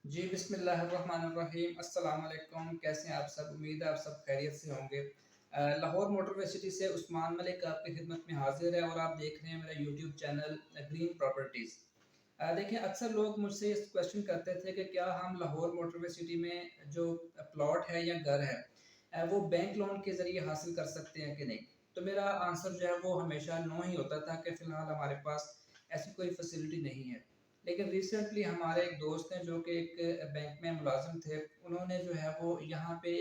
जी, बिस्मिल्लाहिर्रहमानिर्रहीम। अस्सलाम वालेकुम। कैसे हैं आप सब? उम्मीद है आप सब खैरियत से होंगे। लाहौर मोटरवे सिटी से उस्मान मलिक आपकी खिदमत में हाज़िर है और आप देख रहे हैं मेरा यूट्यूब चैनल ग्रीन प्रॉपर्टीज़। देखिए अक्सर लोग मुझसे इस क्वेश्चन करते थे कि क्या हम लाहौर मोटरवे सिटी में जो प्लॉट है या घर है वो बैंक लोन के ज़रिए हासिल कर सकते हैं कि नहीं? तो मेरा आंसर जो है वो हमेशा नो ही होता था कि फ़िलहाल हमारे पास ऐसी कोई फैसिलिटी नहीं है। लेकिन रिसेंटली हमारे एक दोस्त हैं जो कि एक बैंक में मुलाजिम थे, उन्होंने जो है वो यहाँ पे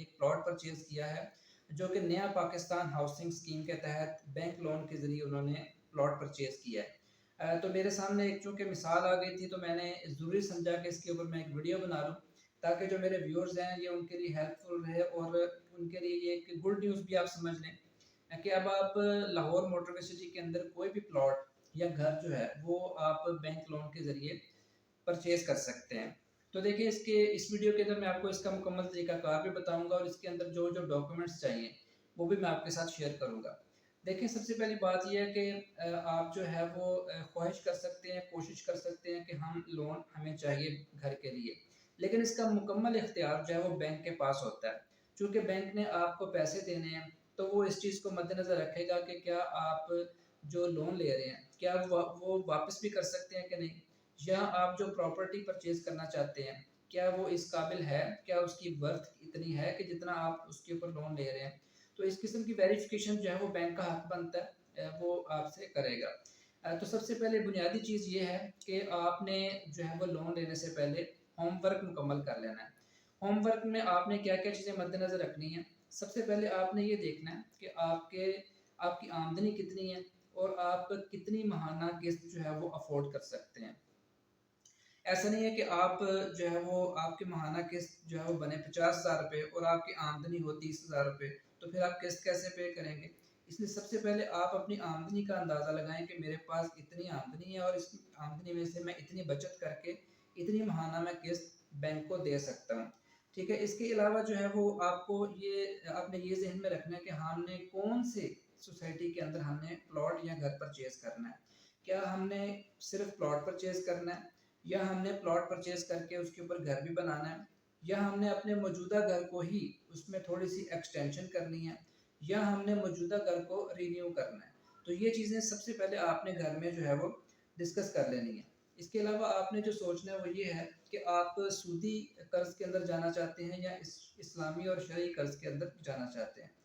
एक प्लॉट परचेज़ किया है, जो कि नया पाकिस्तान हाउसिंग स्कीम के तहत बैंक लोन के ज़रिए उन्होंने प्लॉट परचेज़ किया है। तो मेरे सामने एक चूँकि मिसाल आ गई थी तो मैंने ज़रूरी समझा कि इसके ऊपर मैं एक वीडियो बना लूँ, ताकि जो मेरे व्यूअर्स हैं ये उनके लिए हेल्पफुल रहे और उनके लिए ये एक गुड न्यूज़ भी आप समझ लें कि अब आप लाहौर मोटरवे सिटी के अंदर कोई भी प्लॉट या घर जो है वो आप बैंक लोन के ज़रिए परचेज़ कर सकते हैं। तो देखिए इस वीडियो के अंदर मैं आपको इसका मुकम्मल तरीकाकार भी बताऊँगा और इसके अंदर जो-जो डॉक्यूमेंट्स चाहिए, वो भी मैं आपके साथ शेयर करूँगा। देखिए सबसे पहली बात ये है कि आप जो है वो ख्वाहिश कर सकते हैं, कोशिश कर सकते हैं कि हम लोन हमें चाहिए घर के लिए। लेकिन इसका मुकम्मल इख्तियार जो है वो बैंक के पास होता है। चूँकि बैंक ने आपको पैसे देने हैं, तो वो इस चीज़ को मद्देनज़र रखेगा कि क्या आप जो लोन ले रहे हैं, क्या वो वापस भी कर सकते हैं कि नहीं? या आप जो प्रॉपर्टी परचेज़ करना चाहते हैं, क्या वो इस काबिल है? क्या उसकी वर्थ इतनी है कि जितना आप उसके ऊपर लोन ले रहे हैं? तो इस किस्म की वेरिफ़िकेशन जो है वो बैंक का हक बनता है वो आपसे करेगा। तो सबसे पहले बुनियादी चीज़ ये है कि आपने जो है वो लोन लेने से पहले होमवर्क मुकम्मल कर लेना है। होमवर्क में आपने क्या-क्या चीज़ें मद्देनज़र रखनी है? सबसे पहले आपने ये देखना है कि आपकी आमदनी कितनी है और आप कितनी माहाना किस्त जो है वो अफ़ोर्ड कर सकते हैं। ऐसा नहीं है कि आप जो है वो आपकी माहाना किस्त जो है वो बने ₹50,000 और आपकी आमदनी हो ₹30,000, तो फिर आप किस्त कैसे पे करेंगे? इसलिए सबसे पहले आप अपनी आमदनी का अंदाज़ा लगाएँ कि मेरे पास इतनी आमदनी है और इस आमदनी में से मैं इतनी बचत करके इतनी माहाना मैं किस्त बैंक को दे सकता हूँ। ठीक है? इसके अलावा जो है वो आपने ये ज़हन में रखना है कि हमने कौन से सोसाइटी के अंदर हमने प्लॉट या घर परचेज़ करना है। क्या हमने सिर्फ़ प्लॉट परचेज़ करना है या हमने प्लॉट परचेज़ करके उसके ऊपर घर भी बनाना है, या हमने अपने मौजूदा घर को ही उसमें थोड़ी-सी एक्सटेंशन करनी है, या हमने मौजूदा घर को रिन्यू करना है। तो ये चीज़ें सबसे पहले आपने घर में जो है वो डिस्कस कर लेनी है। इसके अलावा आपने जो सोचना है वो ये है कि आप सूदी कर्ज़ के अंदर जाना चाहते हैं या इस्लामी और शरई कर्ज़ के अंदर जाना चाहते हैं।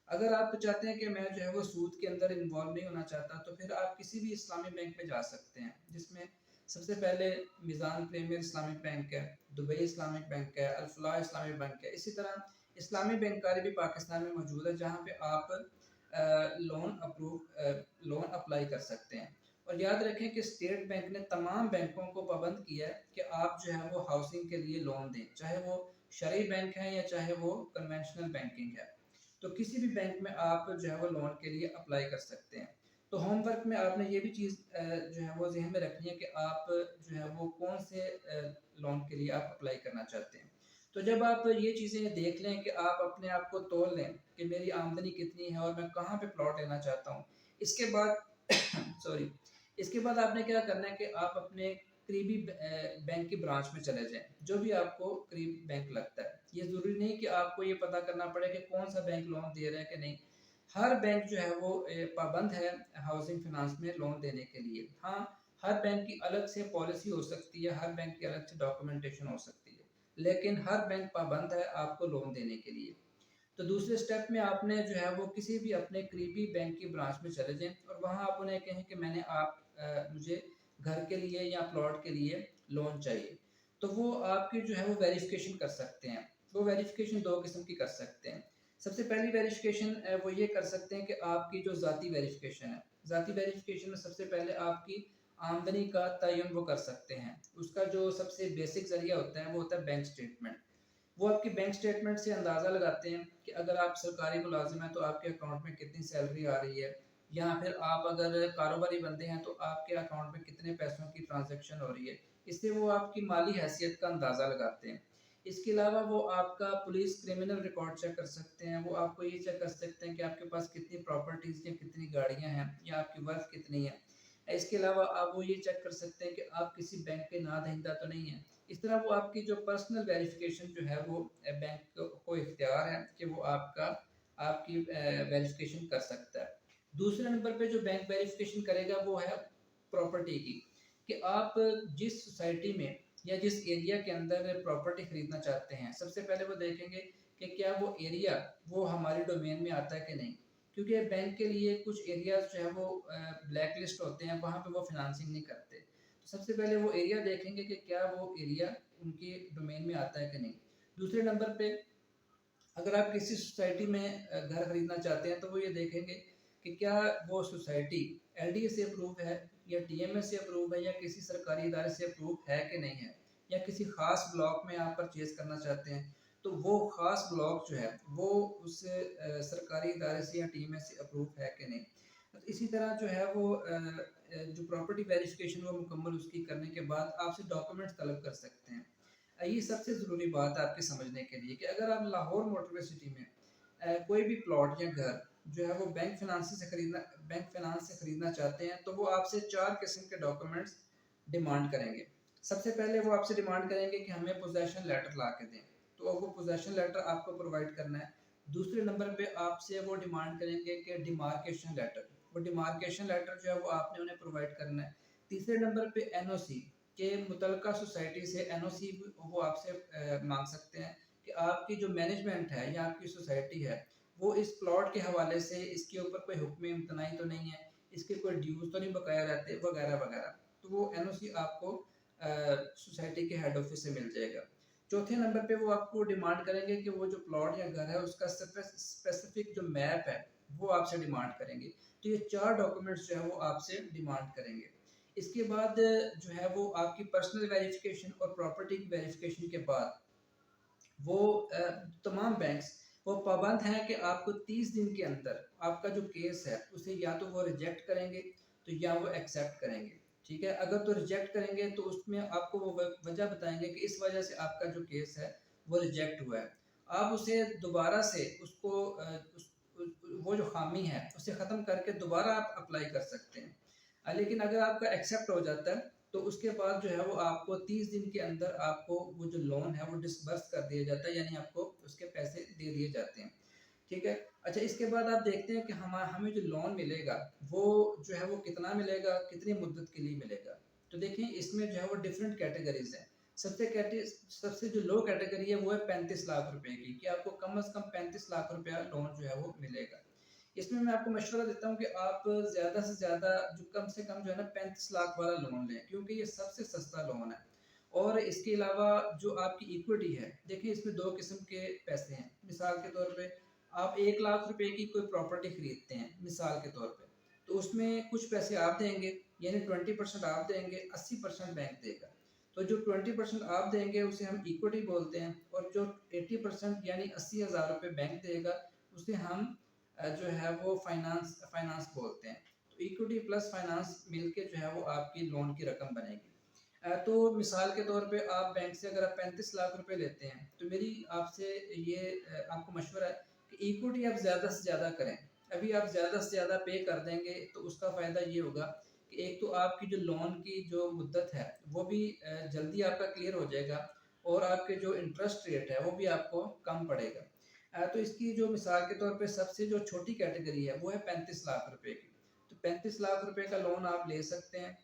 अगर आप चाहते हैं कि मैं जो है वो सूद के अंदर इन्वॉल्व नहीं होना चाहता, तो फिर आप किसी भी इस्लामी बैंक में जा सकते हैं, जिसमें सबसे पहले मिज़ान प्रीमियर इस्लामिक बैंक है, दुबई इस्लामिक बैंक है, अल फलाह इस्लामिक बैंक है। इसी तरह इस्लामी बैंकारी भी पाकिस्तान में मौजूद है, जहाँ पे आप लोन अप्लाई कर सकते हैं। और याद रखें कि स्टेट बैंक ने तमाम बैंकों को पाबंद किया है कि आप जो है वो हाउसिंग के लिए लोन दें, चाहे वो शरई बैंक है या चाहे वो कन्वेंशनल बैंकिंग है। तो किसी भी बैंक में आप जो है वो लोन के लिए अप्लाई कर सकते हैं। तो होमवर्क में आपने ये भी चीज़ जो है वो ज़हन में रखनी है कि आप जो है वो कौन से लोन के लिए आप अप्लाई करना चाहते हैं। तो जब आप ये चीज़ें देख लें कि आप अपने आप को तोल लें कि मेरी आमदनी कितनी है और मैं कहाँ पे प्लॉट लेना चाहता हूँ। इसके बाद सॉरी इसके बाद आपने क्या करना है कि आप अपने करीबी बैंक की ब्रांच में चले जाएँ, जो भी आपको करीब बैंक लगता है। ये ज़रूरी नहीं कि आपको ये पता करना पड़े कि कौन-सा बैंक लोन दे रहा है कि नहीं। हर बैंक जो है वो पाबंद है हाउसिंग फाइनेंस में लोन देने के लिए। हाँ, हर बैंक की अलग से पॉलिसी हो सकती है, हर बैंक की अलग से डॉक्यूमेंटेशन हो सकती है, लेकिन हर बैंक पाबंद है आपको लोन देने के लिए। तो दूसरे स्टेप में आपने जो है वो किसी भी अपने करीबी बैंक की ब्रांच में चले जाएँ और वहाँ आप उन्हें कहें कि मुझे घर के लिए या प्लॉट के लिए लोन चाहिए। तो वो आपकी जो है वो वेरिफ़िकेशन कर सकते हैं। वो वेरिफ़िकेशन 2 किस्म की कर सकते हैं। सबसे पहली वेरिफ़िकेशन वो ये कर सकते हैं कि आपकी जो ज़ाती वेरिफ़िकेशन है। ज़ाती वेरिफ़िकेशन में सबसे पहले आपकी आमदनी का तयन वो कर सकते हैं। उसका जो सबसे बेसिक ज़रिया होता है वो होता है बैंक स्टेटमेंट। वो आपके बैंक स्टेटमेंट से अंदाज़ा लगाते हैं कि अगर आप सरकारी मुलाज़िम हैं तो आपके अकाउंट में कितनी सैलरी आ रही है, या फिर आप अगर कारोबारी बंदे हैं तो आपके अकाउंट में कितने पैसों की ट्रांज़ैक्शन हो रही है। इससे वो आपकी माली हैसियत का अंदाज़ा लगाते हैं। इसके अलावा वो आपका पुलिस क्रिमिनल रिकॉर्ड चेक कर सकते हैं, वो आपको ये चेक कर सकते हैं कि आपके पास कितनी प्रॉपर्टीज़ या कितनी गाड़ियाँ हैं या आपकी वर्थ कितनी है। इसके अलावा आप वो ये चेक कर सकते हैं कि आप किसी बैंक के नादहिंदा तो नहीं हैं। इस तरह वो आपकी जो पर्सनल वेरिफिकेशन जो है वो बैंक को इख्तियार है कि वो आपकी वेरिफिकेशन कर सकता है। दूसरे नंबर पे जो बैंक वेरिफिकेशन करेगा वो है प्रॉपर्टी की, कि आप जिस सोसाइटी में या जिस एरिया के अंदर प्रॉपर्टी खरीदना चाहते हैं, सबसे पहले वो देखेंगे कि क्या वो एरिया वो हमारे डोमेन में आता है कि नहीं। क्योंकि बैंक के लिए कुछ एरियाज जो है वो ब्लैक लिस्ट होते हैं, वहाँ पे वो फाइनेंसिंग नहीं करते। तो सबसे पहले वो एरिया देखेंगे कि क्या वो एरिया उनके डोमेन में आता है कि नहीं। दूसरे नंबर पे अगर आप किसी सोसाइटी में घर खरीदना चाहते हैं तो वो ये देखेंगे कि क्या वो सोसाइटी एलडीए से अप्रूव है या टीएमएस से अप्रूव है या किसी सरकारी इदारे से अप्रूव है कि नहीं है, या किसी खास ब्लॉक में आप परचेज करना चाहते हैं तो वो खास ब्लॉक जो है वो उस सरकारी इदारे से या टीएमएस से अप्रूव है कि नहीं। तो इसी तरह जो है वो जो प्रॉपर्टी वेरिफिकेशन वो मुकम्मल उसकी करने के बाद आपसे डॉक्यूमेंट्स तलब कर सकते हैं। ये सबसे ज़रूरी बात है आपके समझने के लिए कि अगर आप लाहौर मोटरवे सिटी में कोई भी प्लॉट या घर जो है वो बैंक फाइनेंस से खरीदना चाहते हैं तो वो आपसे 4 किस्म के डॉक्यूमेंट्स डिमांड करेंगे। सबसे पहले वो आपसे डिमांड करेंगे कि हमें पोजेसन लेटर ला के दें, तो वो पोजेसन लेटर आपको प्रोवाइड करना है। दूसरे नंबर पे आपसे वो डिमांड करेंगे कि डिमार्केशन लेटर, वो डिमार्केशन लेटर जो है वो आपने उन्हें प्रोवाइड करना है। तीसरे नंबर पे एनओसी के मुतलका सोसाइटी से एनओसी वो आपसे मांग सकते हैं कि आपकी जो मैनेजमेंट है या आपकी सोसाइटी है वो इस प्लॉट के हवाले से इसके ऊपर कोई हुक्म इम्तनाई तो नहीं है, इसके कोई ड्यूज तो नहीं बकाया रहते वगैरह वगैरह। तो वो एनओसी आपको सोसाइटी के हेड ऑफिस से मिल जाएगा। चौथे नंबर पे वो आपको डिमांड करेंगे कि वो जो प्लॉट या घर है उसका स्पेसिफिक जो मैप है वो आपसे डिमांड करेंगे। तो ये 4 डॉक्यूमेंट्स जो है वो आपसे डिमांड करेंगे। इसके बाद जो है वो आपकी पर्सनल वेरिफिकेशन और प्रॉपर्टी की वेरिफिकेशन के बाद वो तमाम बैंक्स वो पाबंद हैं कि आपको 30 दिन के अंदर आपका जो केस है उसे या तो वो रिजेक्ट करेंगे तो या वो एक्सेप्ट करेंगे। ठीक है, अगर तो रिजेक्ट करेंगे तो उसमें आपको वो वजह बताएंगे कि इस वजह से आपका जो केस है वो रिजेक्ट हुआ है। आप उसे दोबारा से उसको वो जो खामी है उसे ख़त्म करके दोबारा आप अप्लाई कर सकते हैं। लेकिन अगर आपका एक्सेप्ट हो जाता है तो उसके बाद जो है वो आपको 30 दिन के अंदर आपको वो जो लोन है वो डिसबर्स कर दिया जाता है, यानी आपको उसके पैसे दे दिए जाते हैं। ठीक है। अच्छा, इसके बाद आप देखते हैं कि हमें जो लोन मिलेगा वो जो है वो कितना मिलेगा, कितनी मुद्दत के लिए मिलेगा। तो देखें इसमें जो है वो डिफरेंट कैटेगरीज हैं। सबसे जो लो कैटेगरी है वो है 35 लाख रुपए की, कि आपको कम से कम 35 लाख रुपया लोन जो है वो मिलेगा। इसमें मैं आपको मशवरा देता हूँ कि आप ज़्यादा से ज़्यादा जो कम से कम जो है ना 35 लाख वाला लोन लें, क्योंकि ये सबसे सस्ता लोन है। और इसके अलावा जो आपकी इक्विटी है, देखिए इसमें 2 किस्म के पैसे हैं। मिसाल के तौर पे आप 1 लाख रुपए की कोई प्रॉपर्टी खरीदते हैं मिसाल के तौर पे, तो उसमें कुछ पैसे आप देंगे, यानी 20% आप देंगे, 80% बैंक देगा। तो जो 20% आप देंगे उसे हम इक्विटी बोलते हैं, और जो 80% यानी 80,000 रुपये बैंक देगा उसे हम जो है वो फाइनेंस फाइनेंस बोलते हैं। तो इक्विटी प्लस फाइनेंस मिलके जो है वो आपकी लोन की रकम बनेगी। तो मिसाल के तौर पे आप बैंक से अगर आप 35 लाख रुपए लेते हैं तो मेरी आपसे ये आपको मशवरा है कि इक्विटी आप ज़्यादा से ज़्यादा करें। अभी आप ज़्यादा से ज़्यादा पे कर देंगे तो उसका फ़ायदा ये होगा कि एक तो आपकी जो लोन की जो मुद्दत है वो भी जल्दी आपका क्लियर हो जाएगा, और आपके जो इंटरेस्ट रेट है वो भी आपको कम पड़ेगा। तो इसकी जो मिसाल के तौर पे सबसे जो छोटी कैटेगरी है वो है 35 लाख रुपए की। तो 35 लाख रुपए का लोन आप ले सकते हैं।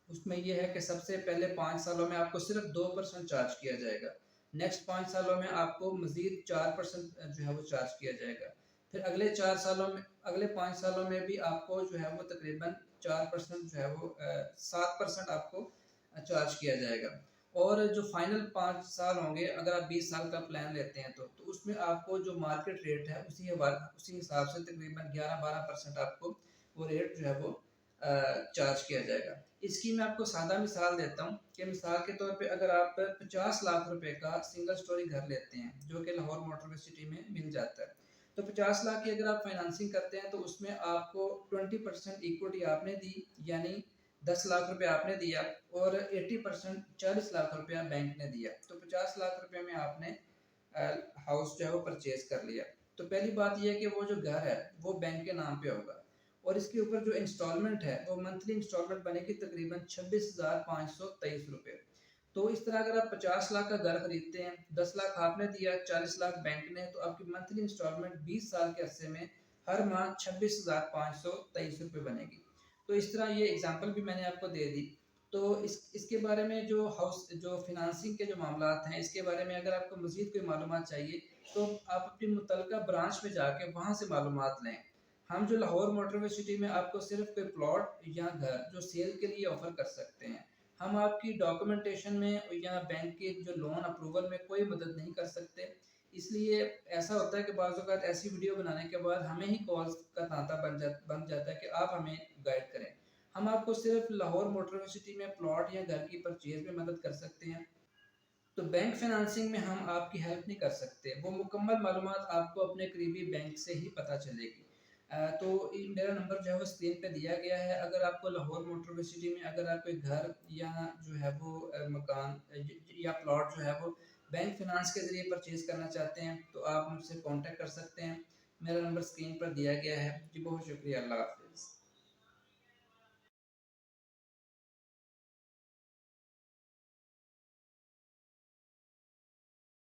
उसमें ये है कि सबसे पहले 5 सालों में आपको सिर्फ 2% चार्ज किया जाएगा। नेक्स्ट 5 सालों में आपको मज़ीद 4% जो है वो चार्ज किया जाएगा। फिर अगले 5 सालों में भी आपको जो है वो तकरीबन 4% जो है वो 7% आपको चार्ज किया जाएगा। और जो फाइनल 5 साल होंगे, अगर आप 20 साल का प्लान लेते हैं तो उसमें आपको जो मार्केट रेट है उसी हिसाब से तकरीबन 11-12% आपको वो रेट जो है वो चार्ज किया जाएगा। इसकी मैं आपको सादा मिसाल देता हूँ कि मिसाल के तौर पे अगर आप 50 लाख रुपए का सिंगल स्टोरी घर लेते हैं जो कि लाहौर मोटरवे सिटी में मिल जाता है, तो 50 लाख की अगर आप फाइनेंसिंग करते हैं तो उसमें आपको 20% इक्विटी आपने दी, यानी 10 लाख रुपए आपने दिया, और 80% 40 लाख रुपया बैंक ने दिया। तो 50 लाख रुपए में आपने हाउस जो है वो परचेज कर लिया। तो पहली बात यह है कि वो जो घर है वो बैंक के नाम पे होगा, और इसके ऊपर जो इंस्टॉलमेंट है वो मंथली इंस्टॉलमेंट बनेगी तकरीबन 26,523 रुपये। तो इस तरह अगर आप 50 लाख का घर खरीदते हैं, 10 लाख आपने दिया, 40 लाख बैंक ने, तो आपकी मंथली इंस्टॉलमेंट 20 साल के अरसे में हर माह 26,523 रुपये बनेगी। तो इस तरह ये एग्जांपल भी मैंने आपको दे दी। तो इसके बारे में जो फिनांसिंग के जो मामलात हैं, इसके बारे में अगर आपको मज़ीद कोई मालूमात चाहिए तो आप अपनी मुतलका ब्रांच में जाके वहाँ से मालूमात लें। हम जो लाहौर मोटरवे सिटी में आपको सिर्फ कोई प्लॉट या घर जो सेल के लिए ऑफ़र कर सकते हैं। हम आपकी डॉक्यूमेंटेशन में या बैंक के जो लोन अप्रूवल में कोई मदद नहीं कर सकते। इसलिए ऐसा होता है कि बाज़ औक़ात ऐसी वीडियो बनाने के बाद हमें ही कॉल्स का तांता बन जाता है कि आप हमें गाइड करें। हम आपको सिर्फ लाहौर मोटरवे सिटी में प्लॉट या घर की परचेज में मदद कर सकते हैं। तो बैंक फाइनेंसिंग में हम आपकी हेल्प नहीं कर सकते, वो मुकम्मल मालूमात आपको अपने करीबी बैंक से ही पता चलेगी। तो मेरा नंबर जो है वो स्क्रीन पे दिया गया है। अगर आपको लाहौर मोटरवे सिटी में अगर आप कोई घर या जो है वो मकान या प्लॉट जो है वो बैंक फाइनेंस के ज़रिए परचेज़ करना चाहते हैं तो आप मुझसे कॉन्टैक्ट कर सकते हैं। मेरा नंबर स्क्रीन पर दिया गया है। जी बहुत शुक्रिया, अल्लाह हाफ़िज़।